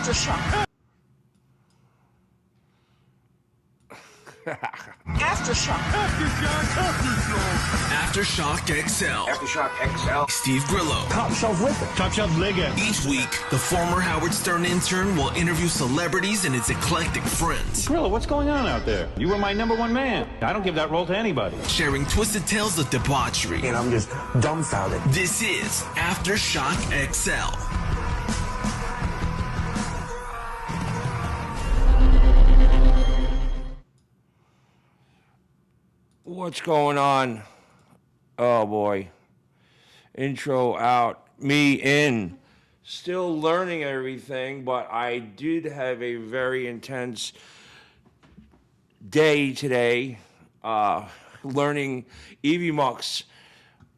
Aftershock. Aftershock. Aftershock XL. Aftershock XL. Steve Grillo. Top Shelf Liquor. Top Shelf Liquor. Each week, the former Howard Stern intern will interview celebrities and his eclectic friends. Grillo, what's going on out there? You were my #1 man. I don't give that role to anybody. Sharing twisted tales of debauchery. And I'm just dumbfounded. This is Aftershock XL. What's going on? Oh boy. Intro out, me in. Still learning everything, but I did have a very intense day today. Learning Evie Mux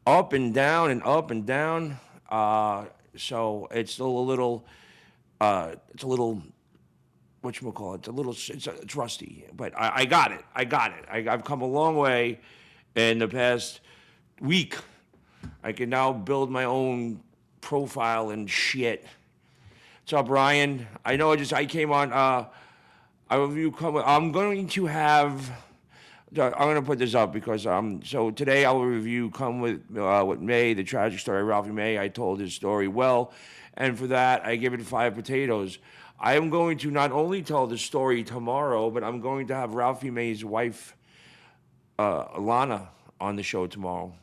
up and down and up and down. So it's still a little, whatchamacallit, it's rusty, but I got it. I've come a long way in the past week. I can now build my own profile and shit. What's up, Ryan? I know I came on, I'm going to put this up because, so today I will review Come With May, the tragic story of Ralphie May. I told his story well, and for that, I give it 5 potatoes. I am going to not only tell the story tomorrow, but I'm going to have Ralphie May's wife, Alana, on the show tomorrow.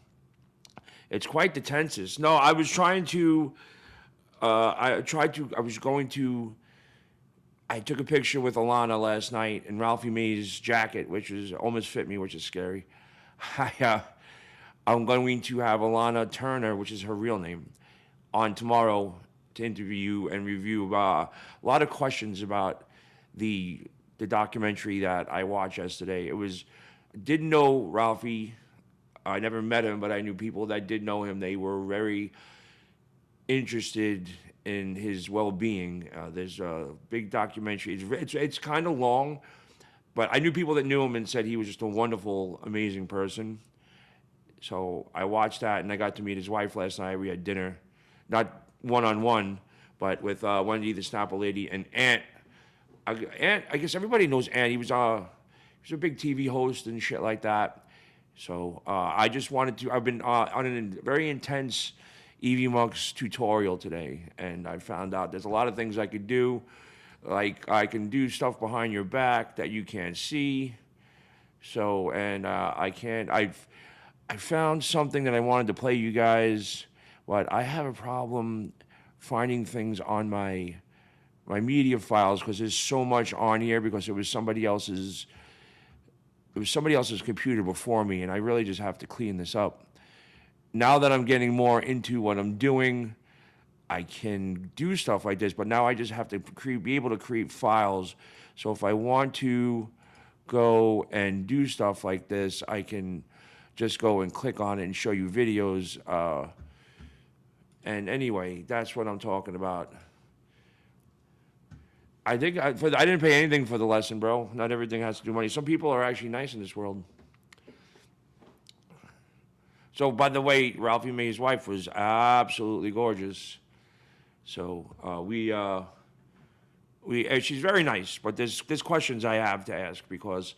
It's quite the tensest. No, I was trying to, I took a picture with Alana last night in Ralphie May's jacket, which almost fit me, which is scary. I'm going to have Alana Turner, which is her real name, on tomorrow to interview and review a lot of questions about the documentary that I watched yesterday. Didn't know Ralphie. I never met him, but I knew people that did know him. They were very interested in his well-being. There's a big documentary. It's kind of long, but I knew people that knew him and said he was just a wonderful, amazing person. So I watched that, and I got to meet his wife last night. We had dinner, not one-on-one, but with Wendy, the Snapple lady, and Ant. Ant, I guess everybody knows Ant. He was a big TV host and shit like that. So I just wanted to, I've been on a very intense Evie Mux tutorial today, and I found out there's a lot of things I could do. Like I can do stuff behind your back that you can't see. So, and I found something that I wanted to play you guys, but I have a problem finding things on my media files because there's so much on here because it was somebody else's computer before me, and I really just have to clean this up. Now that I'm getting more into what I'm doing, I can do stuff like this, but now I just have to be able to create files. So if I want to go and do stuff like this, I can just go and click on it and show you videos. And anyway, that's what I'm talking about. I think I didn't pay anything for the lesson, bro. Not everything has to do money. Some people are actually nice in this world. So, by the way, Ralphie May's wife was absolutely gorgeous. So she's very nice. But there's questions I have to ask because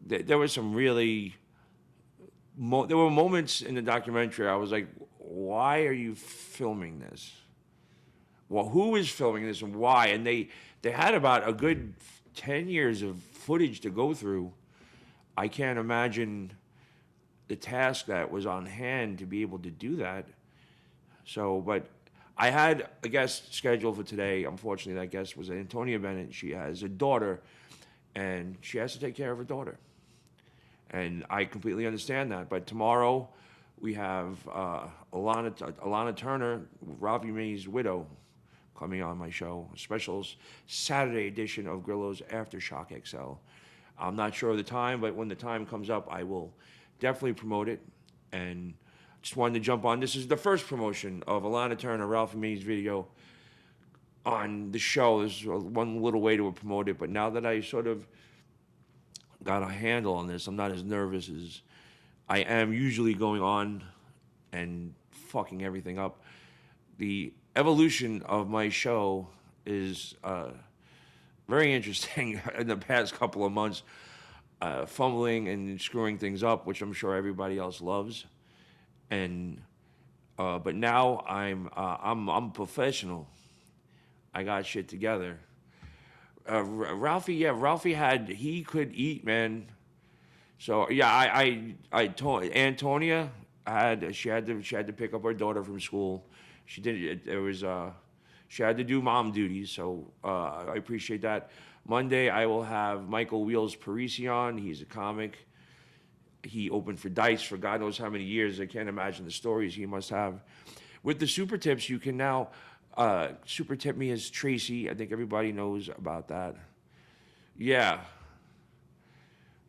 there was some really. There were moments in the documentary I was like, why are you filming this? Well, who is filming this and why? And they had about a good 10 years of footage to go through. I can't imagine the task that was on hand to be able to do that. So, but I had a guest scheduled for today. Unfortunately, that guest was Antonia Bennett. She has a daughter, and she has to take care of her daughter. And I completely understand that. But tomorrow, we have Alana Turner, Ralphie May's widow, coming on my show. A special Saturday edition of Grillo's Aftershock XL. I'm not sure of the time, but when the time comes up, I will definitely promote it. And just wanted to jump on. This is the first promotion of Alana Turner, Ralphie May's video on the show. There's one little way to promote it, but now that I sort of got a handle on this, I'm not as nervous as I am usually going on and fucking everything up. The evolution of my show is very interesting in the past couple of months, fumbling and screwing things up, which I'm sure everybody else loves. And but now I'm professional. I got shit together. Ralphie he could eat, man. So yeah, I told Antonia she had to pick up her daughter from school. She did it was she had to do mom duties, so I appreciate that. Monday I will have Michael Wheels Parisi on. He's a comic. He opened for Dice for God knows how many years. I can't imagine the stories he must have. With the super tips, you can now super tip me as Tracy. I think everybody knows about that. Yeah.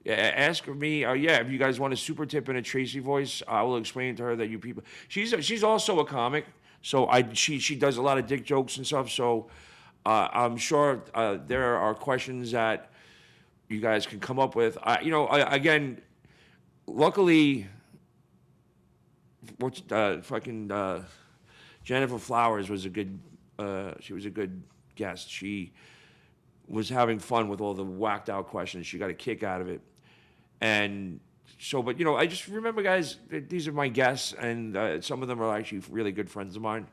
Yeah, ask me. If you guys want a super tip in a Tracy voice, I will explain to her that you people. She's also a comic, so she does a lot of dick jokes and stuff. So I'm sure there are questions that you guys can come up with. Again, luckily, Jennifer Flowers was a good. She was a good guest. She was having fun with all the whacked out questions. She got a kick out of it. And so, but I just remember, guys, these are my guests, and some of them are actually really good friends of mine.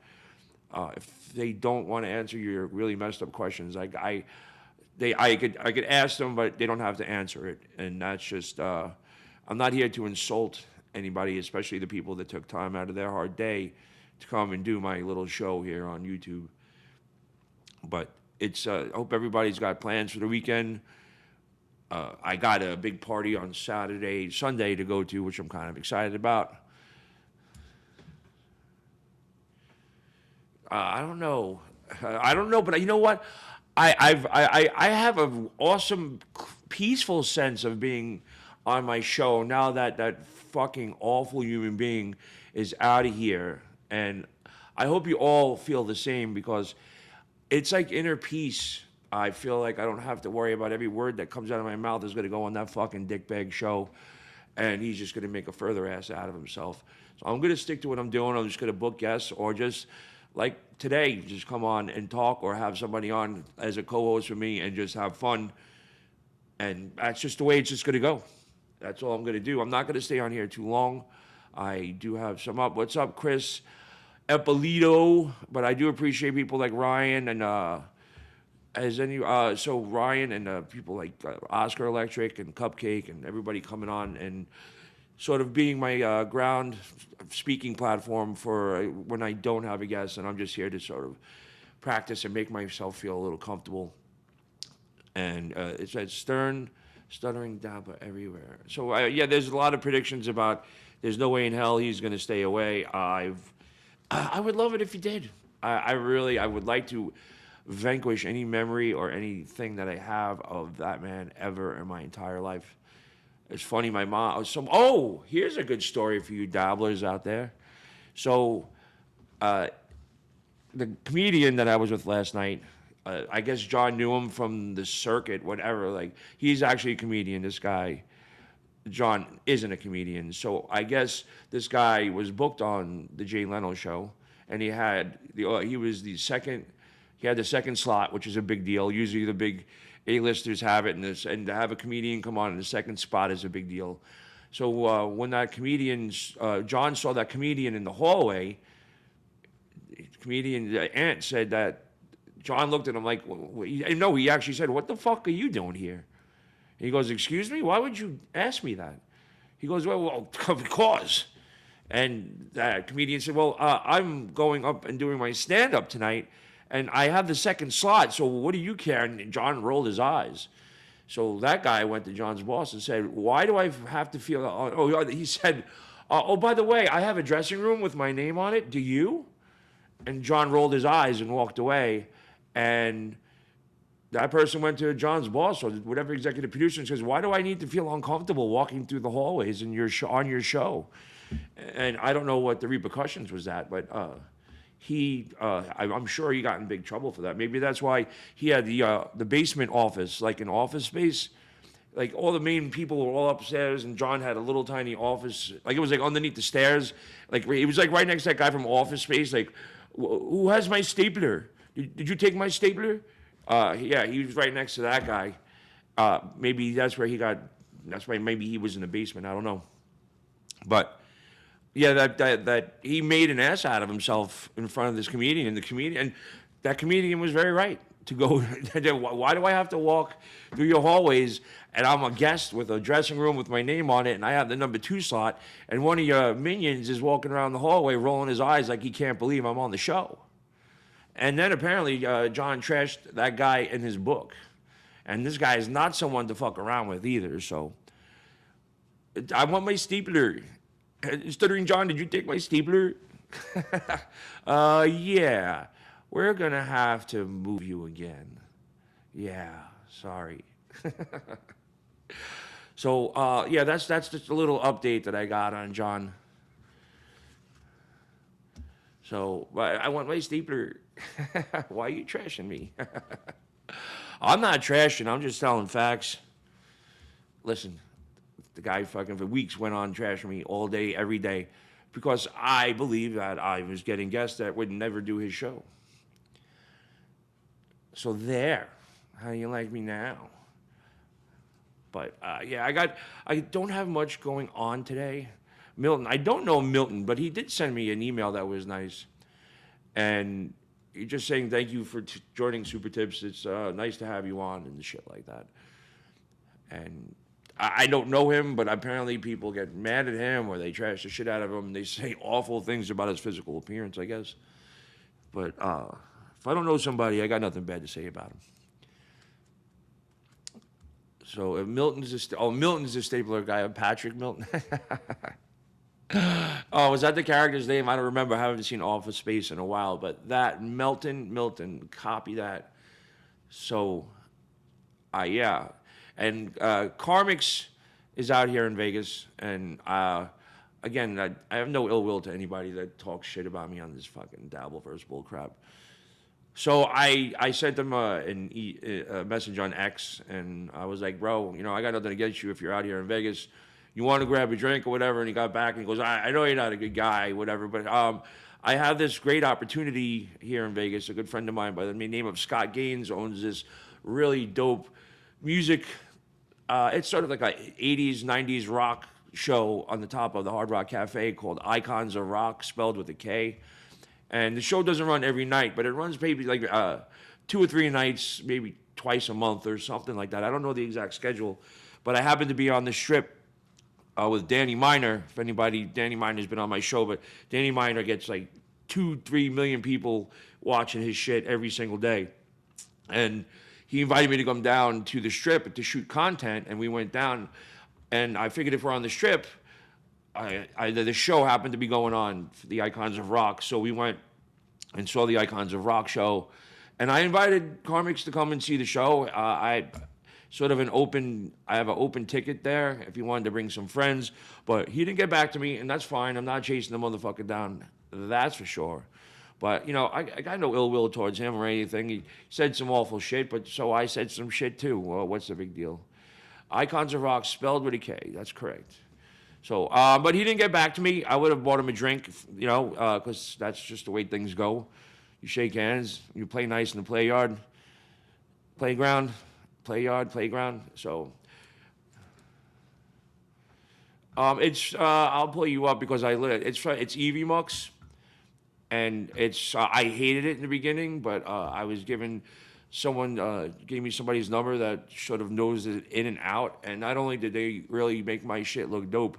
If they don't want to answer your really messed up questions, I could ask them, but they don't have to answer it. And that's just, I'm not here to insult anybody, especially the people that took time out of their hard day to come and do my little show here on YouTube. But it's, I hope everybody's got plans for the weekend. I got a big party on Sunday to go to, which I'm kind of excited about. I don't know, but you know what? I have an awesome, peaceful sense of being on my show now that fucking awful human being is out of here, and I hope you all feel the same, because it's like inner peace. I feel like I don't have to worry about every word that comes out of my mouth is going to go on that fucking dickbag show, and he's just going to make a further ass out of himself. So I'm going to stick to what I'm doing. I'm just going to book guests, or just like today, just come on and talk, or have somebody on as a co-host with me and just have fun. And that's just the way it's just going to go. That's all I'm going to do. I'm not going to stay on here too long. I do have some up. What's up, Chris Eppolito? But I do appreciate people like Ryan and so Ryan and people like Oscar Electric and Cupcake and everybody coming on and sort of being my ground speaking platform for when I don't have a guest, and I'm just here to sort of practice and make myself feel a little comfortable. And it says Stern, stuttering Dapper everywhere. So there's a lot of predictions about there's no way in hell he's going to stay away. I would love it if he did. I would like to vanquish any memory or anything that I have of that man ever in my entire life. It's funny, my mom. Here's a good story for you dabblers out there. So, the comedian that I was with last night, I guess John knew him from the circuit, whatever. Like, he's actually a comedian. This guy, John, isn't a comedian. So I guess this guy was booked on the Jay Leno show, and he had the second slot, which is a big deal. Usually the big A-listers have it, and to have a comedian come on in the second spot is a big deal. So when that comedian, John saw that comedian in the hallway, comedian Ant said that John looked at him like, no, he actually said, "What the fuck are you doing here?" And he goes, "Excuse me? Why would you ask me that?" He goes, well, because. And that comedian said, "Well, I'm going up and doing my stand-up tonight, and I have the second slot, so what do you care?" And John rolled his eyes. So that guy went to John's boss and said, "Why do I have to feel..." He said, "Oh, by the way, I have a dressing room with my name on it. Do you?" And John rolled his eyes and walked away. And that person went to John's boss or whatever executive producer and says, "Why do I need to feel uncomfortable walking through the hallways on your show?" And I don't know what the repercussions was that, but I'm sure he got in big trouble for that. Maybe that's why he had the basement office, like an office space. Like all the main people were all upstairs, and John had a little tiny office. Like it was like underneath the stairs. Like it was like right next to that guy from Office Space. Like, who has my stapler? Did you take my stapler? Yeah, he was right next to that guy. Maybe that's where he got. That's why maybe he was in the basement. I don't know. But yeah, that he made an ass out of himself in front of this comedian, and that comedian was very right to go. Why do I have to walk through your hallways and I'm a guest with a dressing room with my name on it, and I have the number 2 slot, and one of your minions is walking around the hallway rolling his eyes like he can't believe I'm on the show. And then apparently John trashed that guy in his book, and this guy is not someone to fuck around with either. So I want my stapler. Stuttering John, did you take my stapler? Yeah. We're gonna have to move you again. Yeah, sorry. So yeah, that's just a little update that I got on John. So I want my stapler. Why are you trashing me? I'm not trashing. I'm just telling facts. Listen, the guy fucking for weeks went on trashing me all day, every day, because I believe that I was getting guests that would never do his show. So there, how you like me now? But yeah, I don't have much going on today. Milton, I don't know Milton, but he did send me an email that was nice. And he's just saying thank you for joining Super Tips. It's nice to have you on and shit like that. And I don't know him, but apparently people get mad at him or they trash the shit out of him. They say awful things about his physical appearance, I guess. But if I don't know somebody, I got nothing bad to say about him. So if Milton's a stapler guy, Patrick Milton. Oh, was that the character's name? I don't remember. I haven't seen Office Space in a while, but that Milton, copy that. So, yeah. And Karmix is out here in Vegas, and again, I have no ill will to anybody that talks shit about me on this fucking Dabbleverse bullcrap. So I sent him a message on X, and I was like, bro, I got nothing against you if you're out here in Vegas. You want to grab a drink or whatever? And he got back and he goes, I know you're not a good guy, whatever, but I have this great opportunity here in Vegas. A good friend of mine by the name of Scott Gaines owns this really dope music. It's sort of like a 80s, 90s rock show on the top of the Hard Rock Cafe called Icons of Rock, spelled with a K. And the show doesn't run every night, but it runs maybe like 2 or 3 nights, maybe twice a month or something like that. I don't know the exact schedule, but I happen to be on the Strip with Danny Miner. If anybody, Danny Miner's been on my show, but Danny Miner gets like 2-3 million people watching his shit every single day. And he invited me to come down to the Strip to shoot content, and we went down. And I figured if we're on the Strip, the show happened to be going on for the Icons of Rock, so we went and saw the Icons of Rock show. And I invited Karmix to come and see the show. I have an open ticket there if he wanted to bring some friends, but he didn't get back to me, and that's fine. I'm not chasing the motherfucker down, that's for sure. But, I got no ill will towards him or anything. He said some awful shit, but so I said some shit too. Well, what's the big deal? Icons of Rock, spelled with a K, that's correct. So, but he didn't get back to me. I would have bought him a drink, because that's just the way things go. You shake hands, you play nice in the playground. So, I'll pull you up because it's Evie Mux, and I hated it in the beginning, but I was given gave me somebody's number that sort of knows it in and out, and not only did they really make my shit look dope,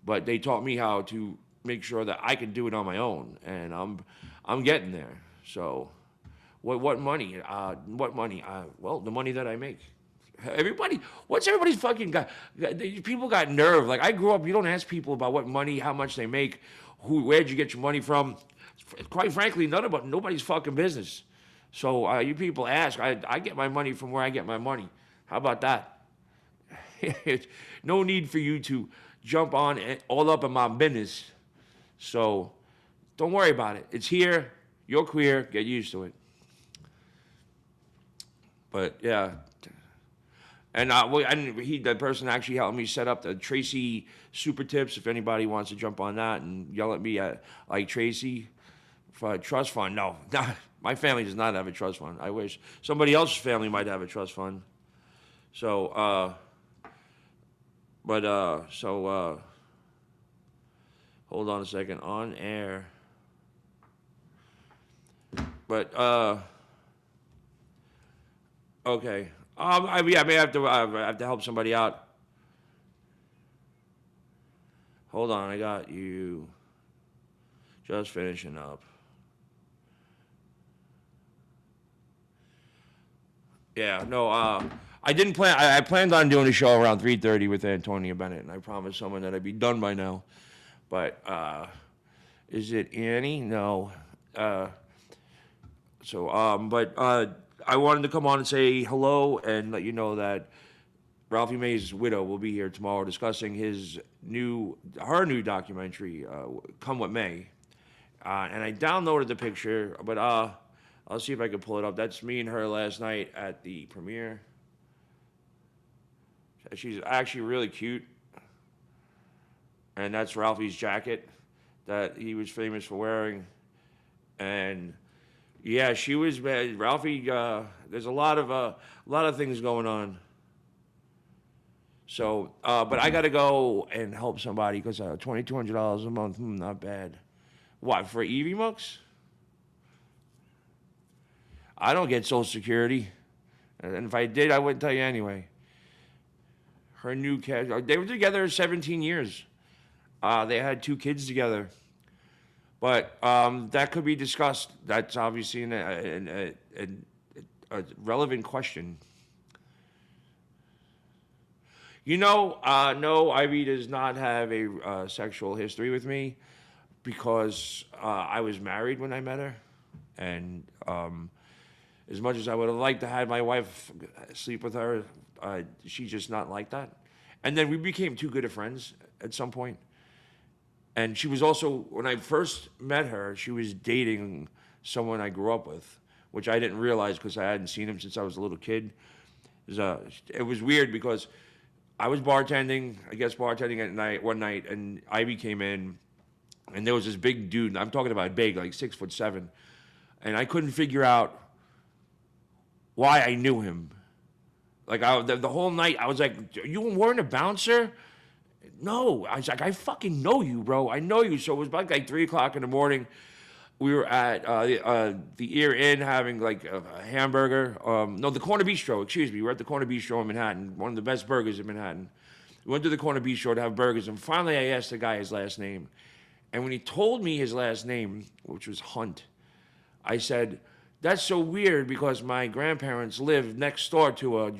but they taught me how to make sure that I could do it on my own, and I'm getting there. So, what money? What money? Well, the money that I make. What's everybody's fucking got? People got nerve. Like I grew up, you don't ask people about what money, how much they make, where'd you get your money from. Quite frankly, nobody's fucking business. So you people ask. I get my money from where I get my money. How about that? No need for you to jump on all up in my business. So don't worry about it. It's here. You're queer. Get used to it. But yeah. And the person actually helped me set up the Tracy Super Tips. If anybody wants to jump on that and yell at me like Tracy for a trust fund, no, My family does not have a trust fund. I wish somebody else's family might have a trust fund. So, hold on a second. On air. But, okay. I may have to help somebody out. Hold on, I got you. Just finishing up. Yeah, no, I didn't plan. I planned on doing a show around 3:30 with Antonia Bennett, and I promised someone that I'd be done by now. But is it Annie? No. But I wanted to come on and say hello and let you know that Ralphie May's widow will be here tomorrow discussing her new documentary, Come What May. And I downloaded the picture, but I'll see if I can pull it up. That's me and her last night at the premiere. She's actually really cute. And that's Ralphie's jacket that he was famous for wearing. And yeah, she was Ralphie. There's a lot of things going on. So, but I got to go and help somebody because $2,200 a month, not bad. What, for Evie Mucks? I don't get Social Security, and if I did, I wouldn't tell you anyway. Her new cat. They were together 17 years. They had 2 kids together. But that could be discussed. That's obviously a relevant question. You know, no, Ivy does not have a sexual history with me because I was married when I met her. And as much as I would have liked to have my wife sleep with her, she's just not like that. And then we became too good of friends at some point. And she was also, when I first met her, she was dating someone I grew up with, which I didn't realize because I hadn't seen him since I was a little kid. It was weird because I was bartending, one night, and Ivy came in, and there was this big dude, I'm talking about big, like 6'7", and I couldn't figure out why I knew him. Like, the whole night, I was like, you weren't a bouncer? No. I was like, I fucking know you, bro. I know you. So it was about like 3 o'clock in the morning. We were at the Ear Inn having like a hamburger. The Corner Bistro, excuse me. We were at the Corner Bistro in Manhattan, one of the best burgers in Manhattan. We went to the Corner Bistro to have burgers, and finally I asked the guy his last name. And when he told me his last name, which was Hunt, I said, that's so weird because my grandparents lived next door to a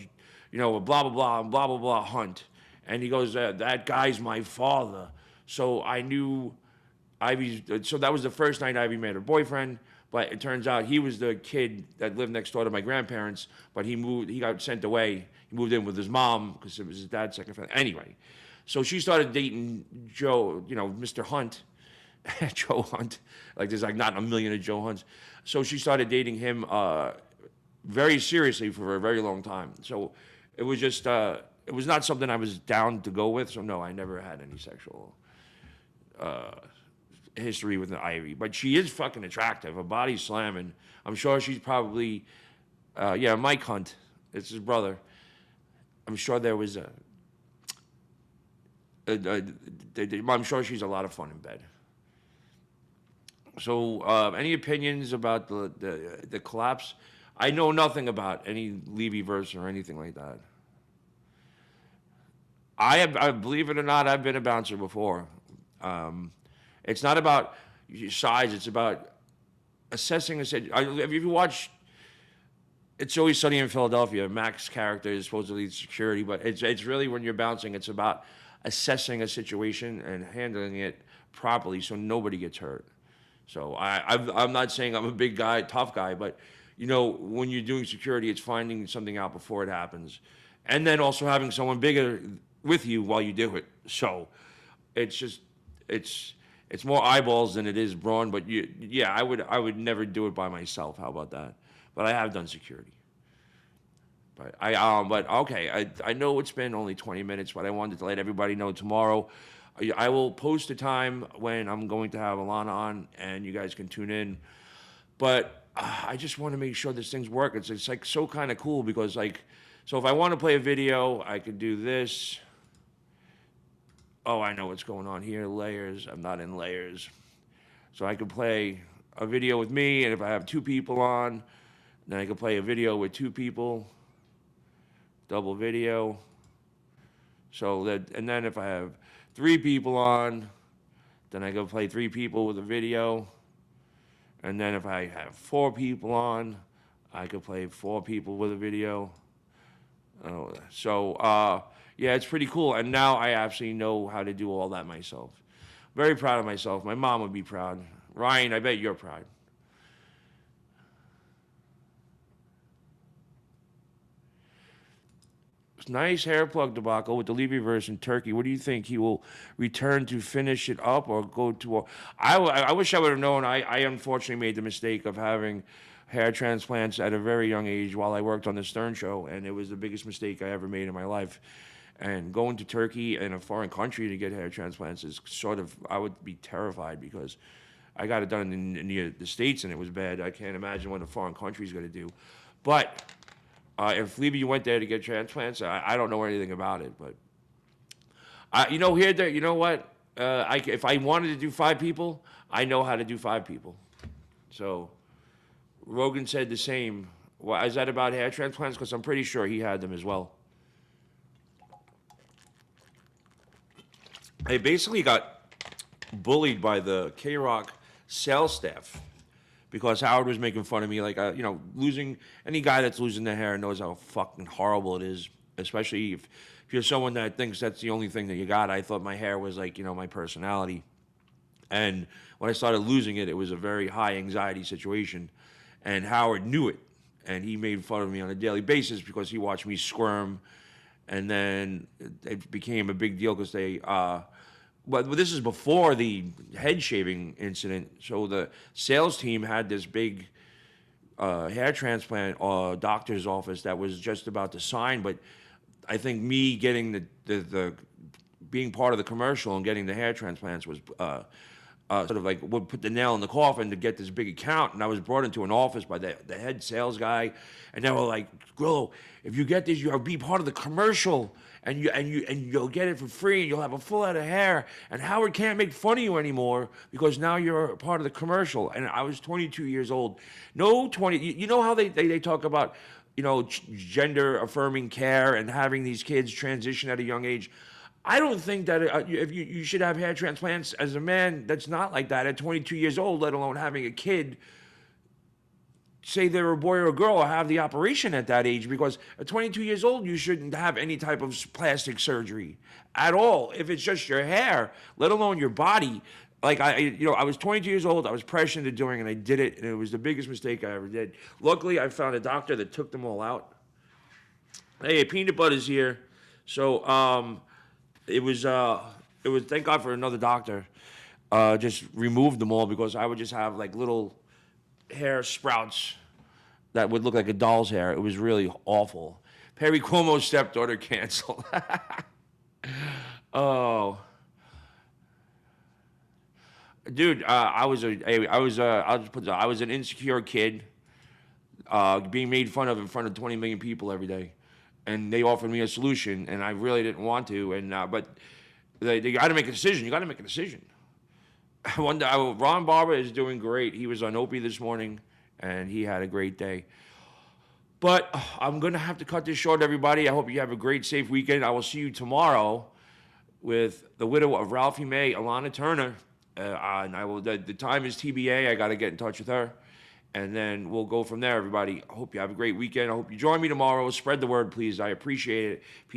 blah, blah, blah, blah, blah, blah, Hunt. And he goes, that guy's my father. So I knew so that was the first night Ivy met her boyfriend, but it turns out he was the kid that lived next door to my grandparents, but he got sent away. He moved in with his mom because it was his dad's second family. Anyway, so she started dating Joe, Mr. Hunt, Joe Hunt. Like there's like not a million of Joe Hunts. So she started dating him very seriously for a very long time. So it was just, it was not something I was down to go with. So no, I never had any sexual history with an Ivy. But she is fucking attractive. Her body's slamming. I'm sure she's probably, Mike Hunt. It's his brother. I'm sure there was I'm sure she's a lot of fun in bed. So, any opinions about the collapse? I know nothing about any Levy-verse or anything like that. I believe it or not, I've been a bouncer before. It's not about size; it's about assessing. Have you watched It's Always Sunny in Philadelphia? Mac's character is supposedly security, but it's really when you're bouncing, it's about assessing a situation and handling it properly so nobody gets hurt. So I'm not saying I'm a big guy, tough guy, but when you're doing security, it's finding something out before it happens, and then also having someone bigger with you while you do it. So it's more eyeballs than it is brawn. But I would never do it by myself. How about that? But I have done security. But I know it's been only 20 minutes, but I wanted to let everybody know tomorrow. I will post a time when I'm going to have Alana on, and you guys can tune in. But I just want to make sure this thing's working. It's like so kind of cool because like, so if I want to play a video, I could do this. Oh, I know what's going on here. Layers. I'm not in layers. So I could play a video with me, and if I have 2 people on, then I could play a video with 2 people. Double video. So that, and then if I have 3 people on, then I go play 3 people with a video. And then if I have 4 people on, I could play 4 people with a video. Yeah, it's pretty cool. And now I actually know how to do all that myself. Very proud of myself. My mom would be proud. Ryan, I bet you're proud. Nice hair plug debacle with the Levyverse in Turkey. What do you think? He will return to finish it up or go to I wish I would have known. I unfortunately made the mistake of having hair transplants at a very young age while I worked on the Stern Show, and it was the biggest mistake I ever made in my life. And going to Turkey in a foreign country to get hair transplants is sort of, I would be terrified because I got it done in the States and it was bad. I can't imagine what a foreign country is going to do. But if Levy went there to get transplants, I don't know anything about it. But you know what? If I wanted to do 5 people, I know how to do 5 people. So Rogan said the same. Well, is that about hair transplants? Because I'm pretty sure he had them as well. I basically got bullied by the K-Rock sales staff because Howard was making fun of me, like, losing, any guy that's losing their hair knows how fucking horrible it is, especially if you're someone that thinks that's the only thing that you got. I thought my hair was like, my personality. And when I started losing it, it was a very high anxiety situation. And Howard knew it. And he made fun of me on a daily basis because he watched me squirm. And then it became a big deal because they, but this is before the head shaving incident. So the sales team had this big hair transplant doctor's office that was just about to sign. But I think me getting the being part of the commercial and getting the hair transplants was sort of like would put the nail in the coffin to get this big account. And I was brought into an office by the head sales guy, and they were like, "Grillo, if you get this, you'll be part of the commercial, and you'll get it for free, and you'll have a full head of hair. And Howard can't make fun of you anymore because now you're a part of the commercial." And I was 22 years old. No, 20. You know how they talk about, gender affirming care and having these kids transition at a young age. I don't think that if you should have hair transplants as a man that's not like that at 22 years old, let alone having a kid, say they're a boy or a girl, or have the operation at that age, because at 22 years old, you shouldn't have any type of plastic surgery at all. If it's just your hair, let alone your body. Like I was 22 years old, I was pressured into doing it, and I did it, and it was the biggest mistake I ever did. Luckily, I found a doctor that took them all out. Hey, Peanut Butter's here. So, it was thank God for another doctor. Just removed them all because I would just have like little hair sprouts that would look like a doll's hair. It was really awful. Perry Cuomo's stepdaughter canceled. Oh, dude, I was an insecure kid, being made fun of in front of 20 million people every day. And they offered me a solution, and I really didn't want to. And but they got to make a decision. You got to make a decision. Ron Barber is doing great. He was on Opie this morning, and he had a great day. But I'm going to have to cut this short, everybody. I hope you have a great, safe weekend. I will see you tomorrow with the widow of Ralphie May, Alana Turner. And I will. The time is TBA. I got to get in touch with her. And then we'll go from there, everybody. I hope you have a great weekend. I hope you join me tomorrow. Spread the word, please. I appreciate it. Peace.